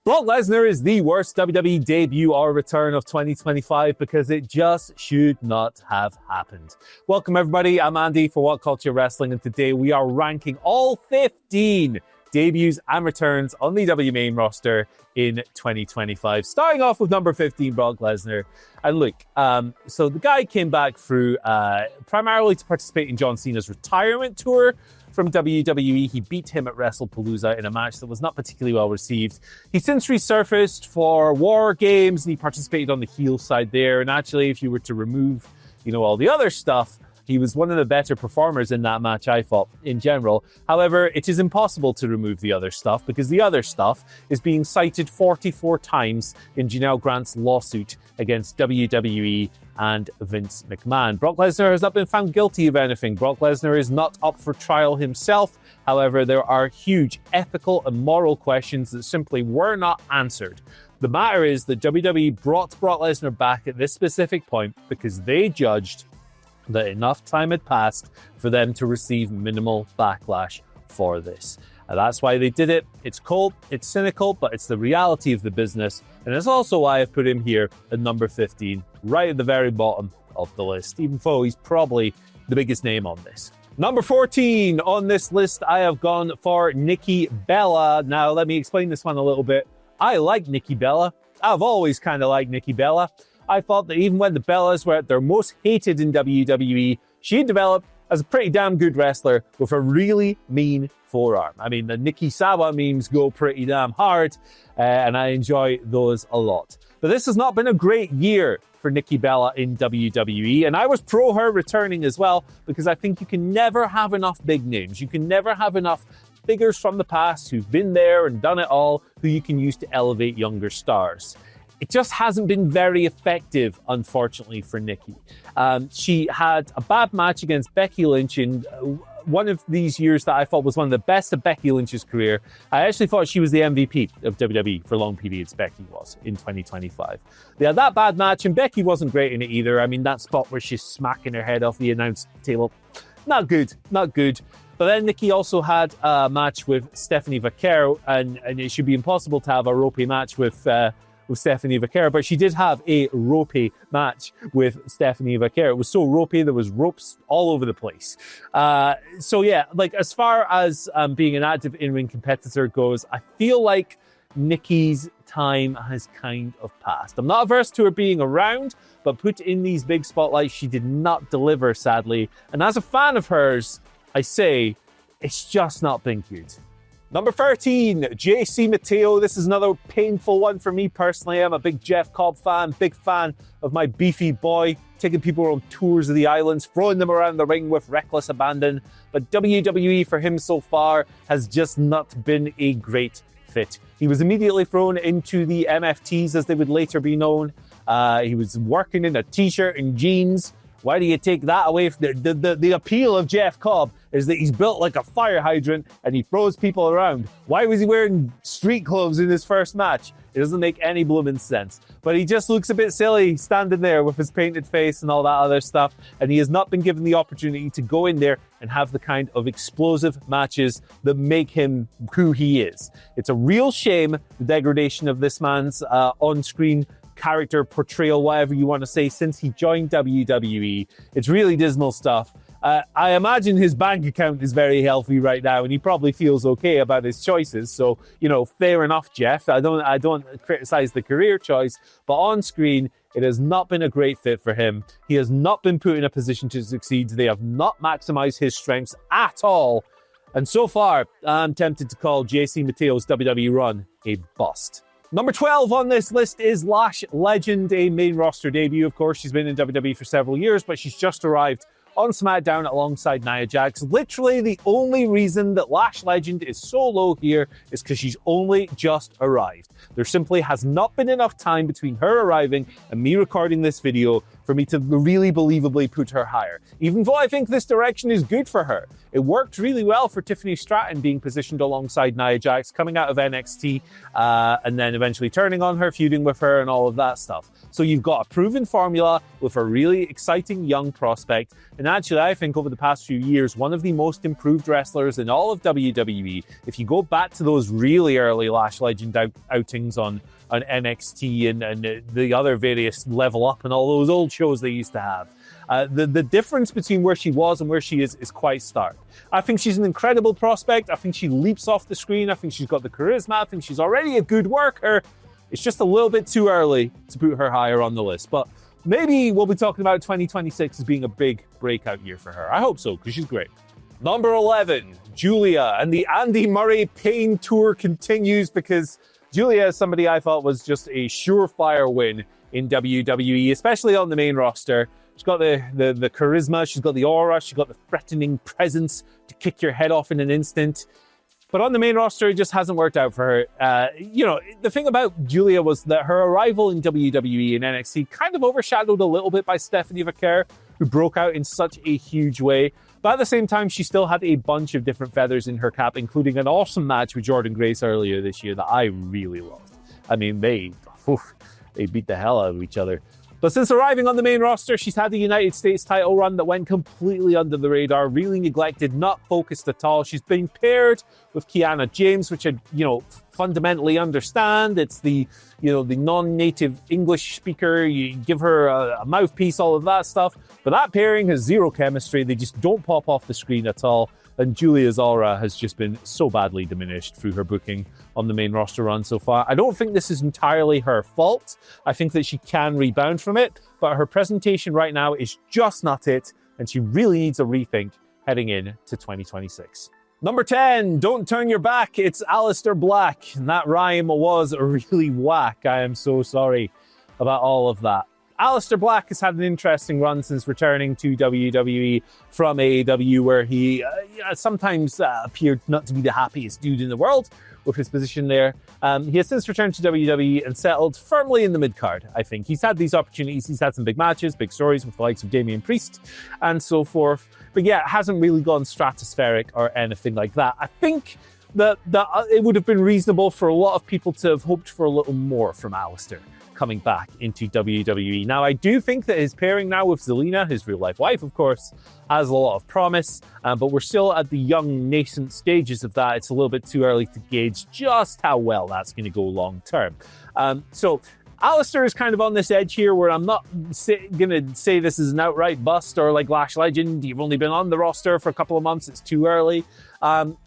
Brock Lesnar is the worst WWE debut or return of 2025 because it just should not have happened. Welcome everybody, I'm Andy for WhatCulture Wrestling, and today we are ranking all 15 debuts and returns on the WWE main roster in 2025. Starting off with number 15, Brock Lesnar. And look, so the guy came back through primarily to participate in John Cena's retirement tour from WWE. He beat him at WrestlePalooza in a match that was not particularly well received. He's since resurfaced for War Games, and he participated on the heel side there. And actually, if you were to remove, all the other stuff, he was one of the better performers in that match, I thought, in general. However, it is impossible to remove the other stuff because the other stuff is being cited 44 times in Janelle Grant's lawsuit against WWE and Vince McMahon. Brock Lesnar has not been found guilty of anything. Brock Lesnar is not up for trial himself. However, there are huge ethical and moral questions that simply were not answered. The matter is that WWE brought Brock Lesnar back at this specific point because they judged that enough time had passed for them to receive minimal backlash for this. And that's why they did it. It's cold, it's cynical, but it's the reality of the business. And it's also why I've put him here at number 15, right at the very bottom of the list, even though he's probably the biggest name on this. Number 14 on this list, I have gone for Nikki Bella. Now, let me explain this one a little bit. I like Nikki Bella. I've always kind of liked Nikki Bella. I thought that even when the Bellas were at their most hated in WWE, she developed as a pretty damn good wrestler with a really mean forearm. I mean, the Nikki Sawa memes go pretty damn hard, and I enjoy those a lot. But this has not been a great year for Nikki Bella in WWE, and I was pro her returning as well, because I think you can never have enough big names. You can never have enough figures from the past who've been there and done it all, who you can use to elevate younger stars. It just hasn't been very effective, unfortunately, for Nikki. She had a bad match against Becky Lynch in one of these years that I thought was one of the best of Becky Lynch's career. I actually thought she was the MVP of WWE for long periods, Becky was, in 2025. They had that bad match, and Becky wasn't great in it either. I mean, that spot where she's smacking her head off the announce table, not good, not good. But then Nikki also had a match with Stephanie Vaquer, and it should be impossible to have a ropey match with Stephanie Vaquer, but she did have a ropey match with Stephanie Vaquer. It was so ropey, there was ropes all over the place. So yeah, like as far as being an active in-ring competitor goes, I feel like Nikki's time has kind of passed. I'm not averse to her being around, but put in these big spotlights, she did not deliver, sadly. And as a fan of hers, I say, it's just not been good. Number 13, JC Matteo. This is another painful one for me personally. I'm a big Jeff Cobb fan, big fan of my beefy boy, taking people on tours of the islands, throwing them around the ring with reckless abandon. But WWE for him so far has just not been a great fit. He was immediately thrown into the MFTs, as they would later be known. He was working in a t-shirt and jeans. Why do you take that away from the appeal of Jeff Cobb is that he's built like a fire hydrant and he throws people around. Why was he wearing street clothes in his first match? It doesn't make any blooming sense. But he just looks a bit silly standing there with his painted face and all that other stuff. And he has not been given the opportunity to go in there and have the kind of explosive matches that make him who he is. It's a real shame, the degradation of this man's on-screen character portrayal, whatever you want to say, since he joined WWE. It's really dismal stuff. I imagine his bank account is very healthy right now, and he probably feels okay about his choices. So, fair enough, Jeff. I don't criticize the career choice, but on screen, it has not been a great fit for him. He has not been put in a position to succeed. They have not maximized his strengths at all. And so far, I'm tempted to call JC Matteo's WWE run a bust. Number 12 on this list is Lash Legend, a main roster debut. Of course, she's been in WWE for several years, but she's just arrived on SmackDown alongside Nia Jax. Literally the only reason that Lash Legend is so low here is because she's only just arrived. There simply has not been enough time between her arriving and me recording this video for me to really believably put her higher. Even though I think this direction is good for her. It worked really well for Tiffany Stratton being positioned alongside Nia Jax, coming out of NXT, and then eventually turning on her, feuding with her, and all of that stuff. So you've got a proven formula with a really exciting young prospect. And actually, I think over the past few years, one of the most improved wrestlers in all of WWE. If you go back to those really early Lash Legend outings on NXT and the other various Level Up and all those old shows they used to have, the difference between where she was and where she is quite stark. I think she's an incredible prospect. I think she leaps off the screen. I think she's got the charisma. I think she's already a good worker. It's just a little bit too early to put her higher on the list. But maybe we'll be talking about 2026 as being a big breakout year for her. I hope so, because she's great. Number 11, Giulia. And the Andy Murray pain tour continues because Giulia is somebody I thought was just a surefire win in WWE, especially on the main roster. She's got the charisma, she's got the aura, she's got the threatening presence to kick your head off in an instant. But on the main roster, it just hasn't worked out for her. The thing about Giulia was that her arrival in WWE and NXT kind of overshadowed a little bit by Stephanie Vaquer, who broke out in such a huge way. But at the same time, she still had a bunch of different feathers in her cap, including an awesome match with Jordan Grace earlier this year that I really loved. I mean, they beat the hell out of each other. But since arriving on the main roster, she's had the United States title run that went completely under the radar, really neglected, not focused at all. She's been paired with Kiana James, which I, fundamentally understand. It's the non-native English speaker. You give her a mouthpiece, all of that stuff. But that pairing has zero chemistry. They just don't pop off the screen at all. And Giulia's aura has just been so badly diminished through her booking on the main roster run so far. I don't think this is entirely her fault. I think that she can rebound from it, but her presentation right now is just not it, and she really needs a rethink heading into 2026. Number 10, don't turn your back. It's Aleister Black, and that rhyme was really whack. I am so sorry about all of that. Aleister Black has had an interesting run since returning to WWE from AEW, where he sometimes appeared not to be the happiest dude in the world with his position there. He has since returned to WWE and settled firmly in the midcard, I think. He's had these opportunities. He's had some big matches, big stories with the likes of Damian Priest and so forth. But yeah, it hasn't really gone stratospheric or anything like that. I think that it would have been reasonable for a lot of people to have hoped for a little more from Aleister coming back into WWE. Now, I do think that his pairing now with Zelina, his real-life wife, of course, has a lot of promise, but we're still at the young, nascent stages of that. It's a little bit too early to gauge just how well that's going to go long-term. So Aleister is kind of on this edge here where I'm not going to say this is an outright bust or like Lash Legend. You've only been on the roster for a couple of months. It's too early.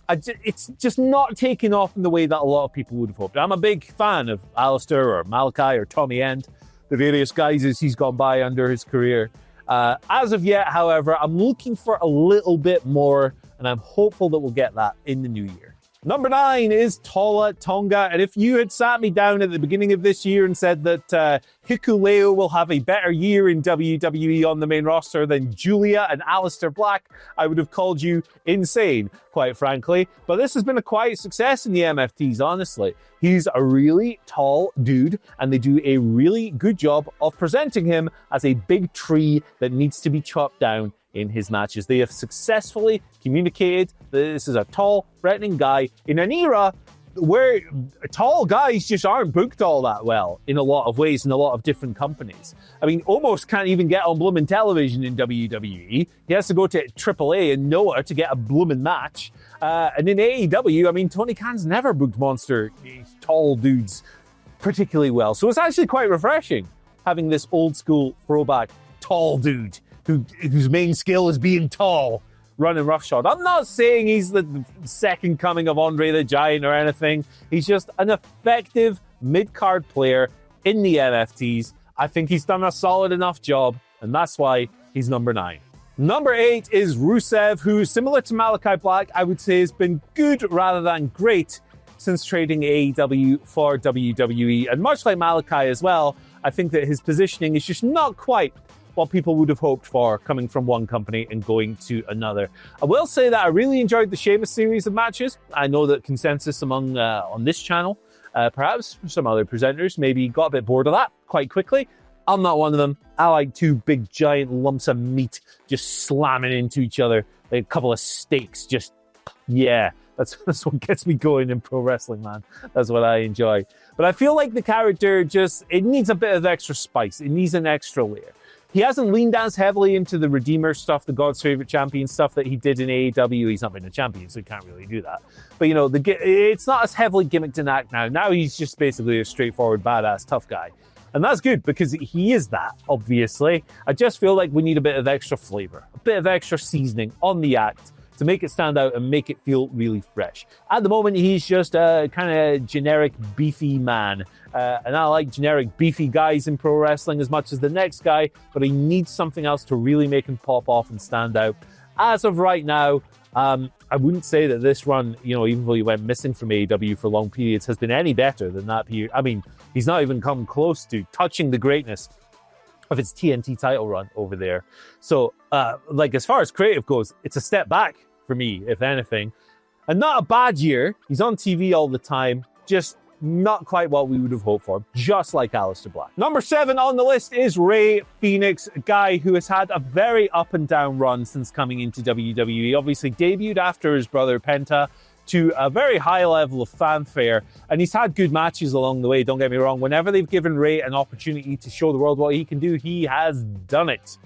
It's just not taking off in the way that a lot of people would have hoped. I'm a big fan of Aleister or Malachi or Tommy End, the various guises he's gone by under his career. As of yet, however, I'm looking for a little bit more, and I'm hopeful that we'll get that in the new year. Number 9 is Talla Tonga, and if you had sat me down at the beginning of this year and said that Hikuleo will have a better year in WWE on the main roster than Giulia and Aleister Black, I would have called you insane, quite frankly. But this has been a quiet success in the MFTs, honestly. He's a really tall dude, and they do a really good job of presenting him as a big tree that needs to be chopped down in his matches. They have successfully communicated that this is a tall, threatening guy in an era where tall guys just aren't booked all that well in a lot of ways in a lot of different companies. I mean, almost can't even get on bloomin' television in WWE. He has to go to AAA and Noah to get a bloomin' match. And in AEW, I mean, Tony Khan's never booked monster tall dudes particularly well. So it's actually quite refreshing having this old school throwback tall dude whose main skill is being tall, running roughshod. I'm not saying he's the second coming of Andre the Giant or anything. He's just an effective mid-card player in the MFTs. I think he's done a solid enough job, and that's why he's number 9. Number 8 is Rusev, who, similar to Malachi Black, I would say has been good rather than great since trading AEW for WWE. And much like Malachi as well, I think that his positioning is just not quite what people would have hoped for coming from one company and going to another. I will say that I really enjoyed the Sheamus series of matches. I know that consensus among on this channel, perhaps some other presenters, maybe got a bit bored of that quite quickly. I'm not one of them. I like two big giant lumps of meat just slamming into each other, like a couple of steaks. Just, yeah, that's what gets me going in pro wrestling, man. That's what I enjoy. But I feel like the character it needs a bit of extra spice. It needs an extra layer. He hasn't leaned as heavily into the Redeemer stuff, the God's Favorite Champion stuff that he did in AEW. He's not been a champion, so he can't really do that. But, it's not as heavily gimmicked an act now. Now he's just basically a straightforward, badass, tough guy. And that's good, because he is that, obviously. I just feel like we need a bit of extra flavor, a bit of extra seasoning on the act to make it stand out and make it feel really fresh. At the moment, he's just a kind of generic, beefy man. And I like generic, beefy guys in pro wrestling as much as the next guy, but he needs something else to really make him pop off and stand out. As of right now, I wouldn't say that this run, even though he went missing from AEW for long periods, has been any better than that period. I mean, he's not even come close to touching the greatness of his TNT title run over there. So, as far as creative goes, it's a step back for me, if anything. And not a bad year. He's on TV all the time. Just not quite what we would have hoped for, just like Aleister Black. Number 7 on the list is Rey Fenix, a guy who has had a very up and down run since coming into WWE. Obviously debuted after his brother Penta to a very high level of fanfare, and he's had good matches along the way, don't get me wrong. Whenever they've given Rey an opportunity to show the world what he can do, he has done it.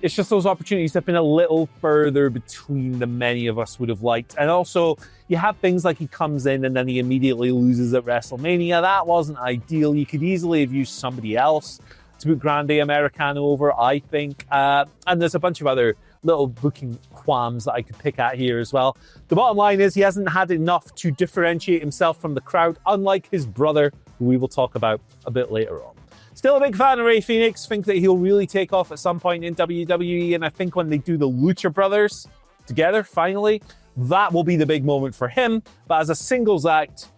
It's just those opportunities have been a little further between than many of us would have liked. And also, you have things like he comes in and then he immediately loses at WrestleMania. That wasn't ideal. You could easily have used somebody else to put Grande Americano over, I think. And there's a bunch of other little booking qualms that I could pick at here as well. The bottom line is he hasn't had enough to differentiate himself from the crowd, unlike his brother, who we will talk about a bit later on. Still a big fan of Rey Fenix. Think that he'll really take off at some point in WWE. And I think when they do the Lucha Brothers together, finally, that will be the big moment for him. But as a singles act,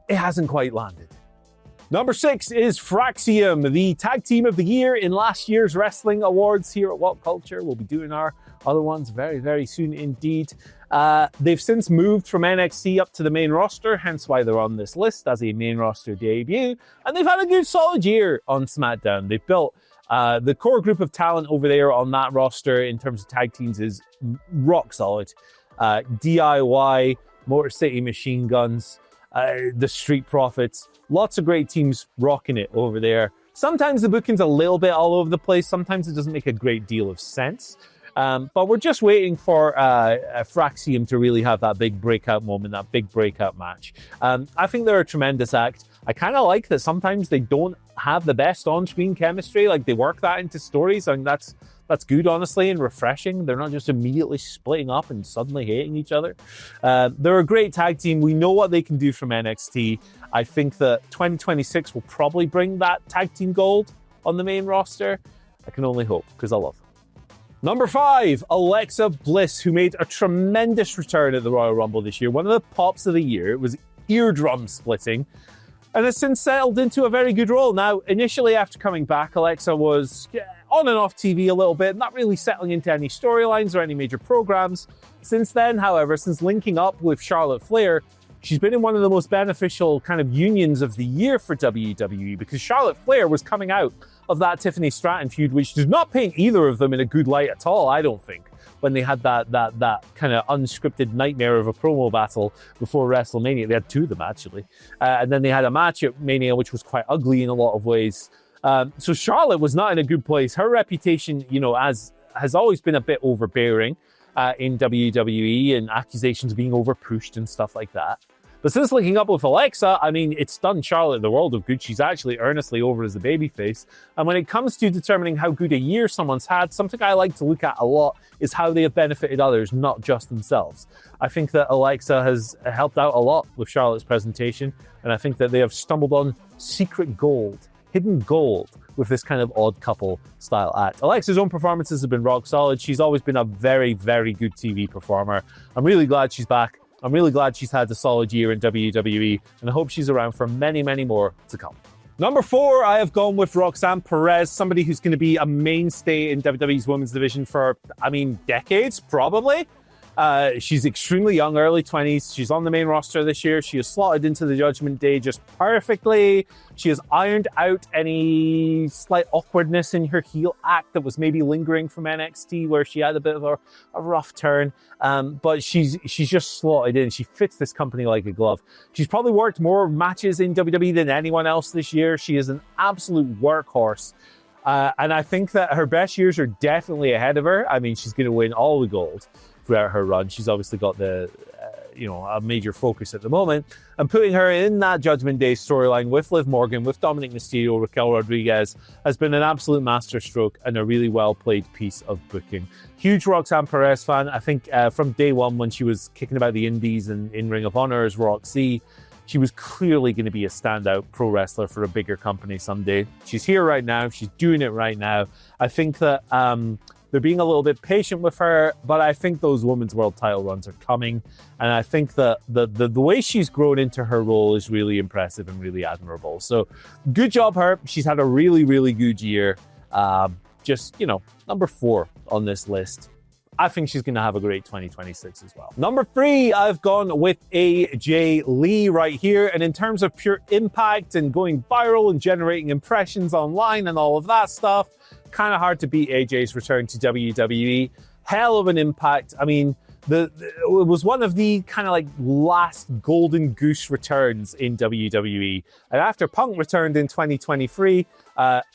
it hasn't quite landed. Number 6 is Fraxiom, the tag team of the year in last year's wrestling awards here at WhatCulture. We'll be doing our other ones very, very soon indeed. They've since moved from NXT up to the main roster, hence why they're on this list as a main roster debut. And they've had a good solid year on SmackDown. They've built the core group of talent over there on that roster in terms of tag teams is rock solid. DIY, Motor City Machine Guns, the Street Profits, lots of great teams rocking it over there. Sometimes the booking's a little bit all over the place. Sometimes it doesn't make a great deal of sense. But we're just waiting for Fraxiom to really have that big breakout moment, that big breakout match. I think they're a tremendous act. I kind of like that sometimes they don't have the best on-screen chemistry. Like, they work that into stories, and that's good, honestly, and refreshing. They're not just immediately splitting up and suddenly hating each other. They're a great tag team. We know what they can do from NXT. I think that 2026 will probably bring that tag team gold on the main roster. I can only hope, because I love them. Number 5, Alexa Bliss, who made a tremendous return at the Royal Rumble this year. One of the pops of the year. It was eardrum splitting, and has since settled into a very good role. Now, initially after coming back, Alexa was on and off TV a little bit, not really settling into any storylines or any major programs. Since then, however, since linking up with Charlotte Flair, she's been in one of the most beneficial kind of unions of the year for WWE, because Charlotte Flair was coming out of that Tiffany Stratton feud, which did not paint either of them in a good light at all, I don't think, when they had that kind of unscripted nightmare of a promo battle before WrestleMania. They had 2 of them, actually. And then they had a match at Mania, which was quite ugly in a lot of ways. So Charlotte was not in a good place. Her reputation, has always been a bit overbearing in WWE, and accusations of being overpushed and stuff like that. But since linking up with Alexa, I mean, it's done Charlotte the world of good. She's actually earnestly over as a babyface. And when it comes to determining how good a year someone's had, something I like to look at a lot is how they have benefited others, not just themselves. I think that Alexa has helped out a lot with Charlotte's presentation, and I think that they have stumbled on secret gold, hidden gold, with this kind of odd couple style act. Alexa's own performances have been rock solid. She's always been a very, very good TV performer. I'm really glad she's back. I'm really glad she's had a solid year in WWE, and I hope she's around for many, many more to come. Number 4, I have gone with Roxanne Perez, somebody who's going to be a mainstay in WWE's women's division for, decades, probably. She's extremely young, early 20s. She's on the main roster this year. She has slotted into the Judgment Day just perfectly. She has ironed out any slight awkwardness in her heel act that was maybe lingering from NXT, where she had a bit of a rough turn. But she's just slotted in. She fits this company like a glove. She's probably worked more matches in WWE than anyone else this year. She is an absolute workhorse. And I think that her best years are definitely ahead of her. I mean, she's going to win all the gold throughout her run. She's obviously got the, a major focus at the moment. And putting her in that Judgment Day storyline with Liv Morgan, with Dominic Mysterio, Raquel Rodriguez, has been an absolute masterstroke and a really well-played piece of booking. Huge Roxanne Perez fan. I think from day one, when she was kicking about the indies and in Ring of Honor as Roxy, she was clearly going to be a standout pro wrestler for a bigger company someday. She's here right now. She's doing it right now. I think that they're being a little bit patient with her, but I think those women's world title runs are coming. And I think that the way she's grown into her role is really impressive and really admirable. So good job, her. She's had a really, really good year. Number 4 on this list. I think she's going to have a great 2026 as well. Number 3, I've gone with AJ Lee right here. And in terms of pure impact and going viral and generating impressions online and all of that stuff, kind of hard to beat AJ's return to WWE. Hell of an impact. I mean, it was one of the kind of like last golden goose returns in WWE. And after Punk returned in 2023,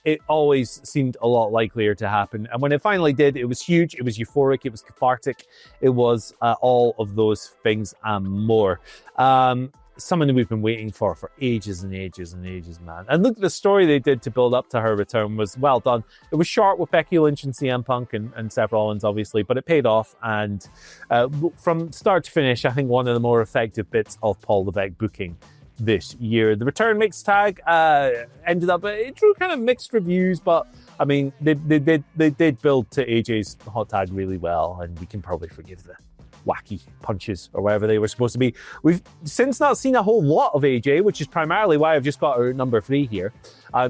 it always seemed a lot likelier to happen. And when it finally did, it was huge, it was euphoric, it was cathartic, it was all of those things and more. Someone that we've been waiting for ages and ages and ages, man. And look, the story they did to build up to her return was well done. It was short with Becky Lynch and CM Punk and Seth Rollins, obviously, but it paid off. And from start to finish, I think one of the more effective bits of Paul Levesque booking this year. The return mixed tag ended up, it drew kind of mixed reviews, but I mean, they did build to AJ's hot tag really well, and we can probably forgive the wacky punches or whatever they were supposed to be. We've since not seen a whole lot of AJ, which is primarily why I've just got her number 3 here.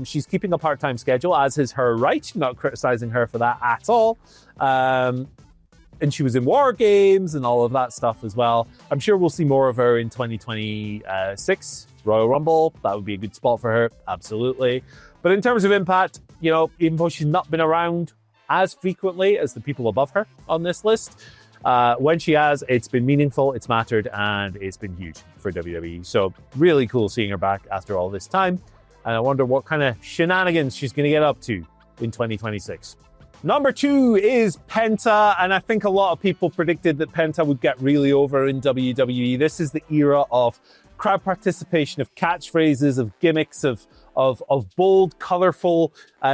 She's keeping a part-time schedule, as is her right. Not criticizing her for that at all. And she was in War Games and all of that stuff as well. I'm sure we'll see more of her in 2026 Royal Rumble. That would be a good spot for her, absolutely. But in terms of impact, even though she's not been around as frequently as the people above her on this list, when she has, it's been meaningful, it's mattered, and it's been huge for WWE. So really cool seeing her back after all this time. And I wonder what kind of shenanigans she's going to get up to in 2026. Number 2 is Penta, and I think a lot of people predicted that Penta would get really over in WWE. This is the era of crowd participation, of catchphrases, of gimmicks, of bold, colorful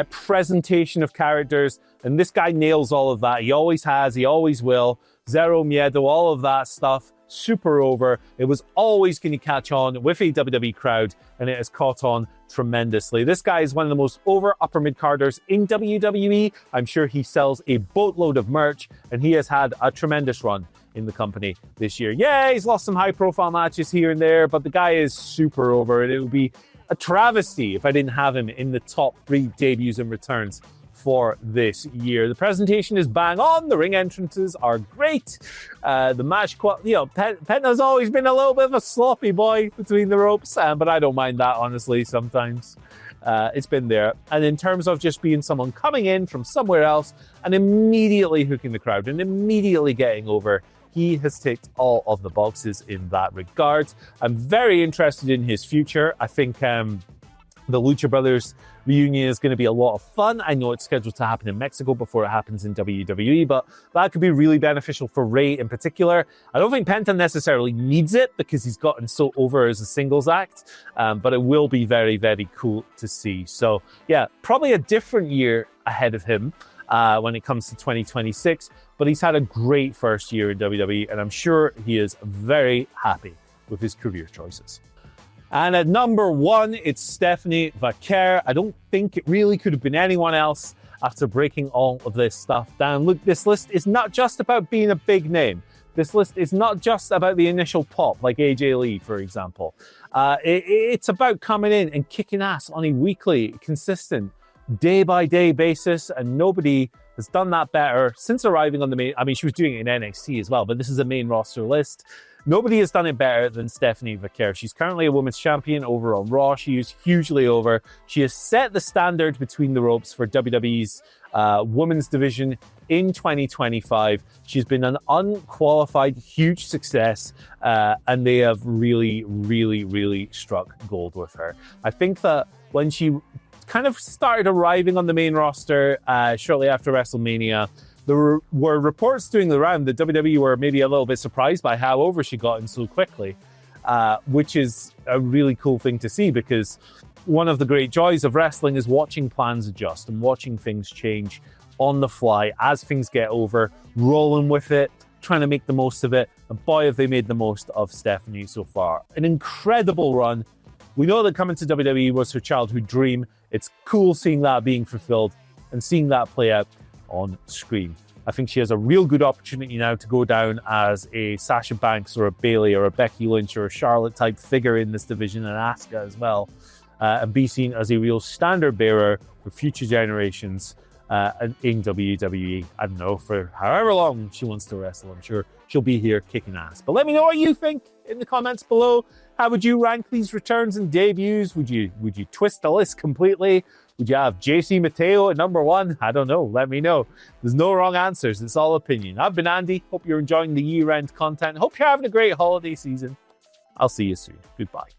presentation of characters. And this guy nails all of that. He always has, he always will. Zero Miedo, all of that stuff, super over. It was always going to catch on with a WWE crowd, and it has caught on tremendously. This guy is one of the most over upper mid-carders in WWE. I'm sure he sells a boatload of merch, and he has had a tremendous run in the company this year. Yeah, he's lost some high-profile matches here and there, but the guy is super over, and it would be a travesty if I didn't have him in the top 3 debuts and returns for this year. The presentation is bang on. The ring entrances are great. The match, Penta's always been a little bit of a sloppy boy between the ropes, but I don't mind that, honestly, sometimes. It's been there. And in terms of just being someone coming in from somewhere else and immediately hooking the crowd and immediately getting over, he has ticked all of the boxes in that regard. I'm very interested in his future. I think the Lucha Brothers reunion is going to be a lot of fun. I know it's scheduled to happen in Mexico before it happens in WWE, but that could be really beneficial for Rey in particular. I don't think Penta necessarily needs it because he's gotten so over as a singles act, but it will be very, very cool to see. So yeah, probably a different year ahead of him when it comes to 2026, but he's had a great first year in WWE, and I'm sure he is very happy with his career choices. And at number 1, it's Stephanie Vaquer. I don't think it really could have been anyone else after breaking all of this stuff down. Look, this list is not just about being a big name. This list is not just about the initial pop, like AJ Lee, for example. It's about coming in and kicking ass on a weekly, consistent, day-by-day basis, and nobody has done that better since arriving on the main. I mean, she was doing it in NXT as well, but this is a main roster list. Nobody has done it better than Stephanie Vaquer. She's currently a women's champion over on Raw. She is hugely over. She has set the standard between the ropes for WWE's women's division in 2025. She's been an unqualified huge success, and they have really, really, really struck gold with her. I think that when she kind of started arriving on the main roster shortly after WrestleMania, there were reports doing the round that WWE were maybe a little bit surprised by how over she got in so quickly, which is a really cool thing to see, because one of the great joys of wrestling is watching plans adjust and watching things change on the fly as things get over, rolling with it, trying to make the most of it. And boy, have they made the most of Stephanie so far. An incredible run. We know that coming to WWE was her childhood dream. It's cool seeing that being fulfilled and seeing that play out on screen. I think she has a real good opportunity now to go down as a Sasha Banks or a Bayley or a Becky Lynch or a Charlotte type figure in this division, and Asuka as well, and be seen as a real standard bearer for future generations in WWE. I don't know, for however long she wants to wrestle. I'm sure she'll be here kicking ass. But let me know what you think in the comments below. How would you rank these returns and debuts? Would you twist the list completely? Would you have JC Matteo at number 1? I don't know. Let me know. There's no wrong answers. It's all opinion. I've been Andy. Hope you're enjoying the year-end content. Hope you're having a great holiday season. I'll see you soon. Goodbye.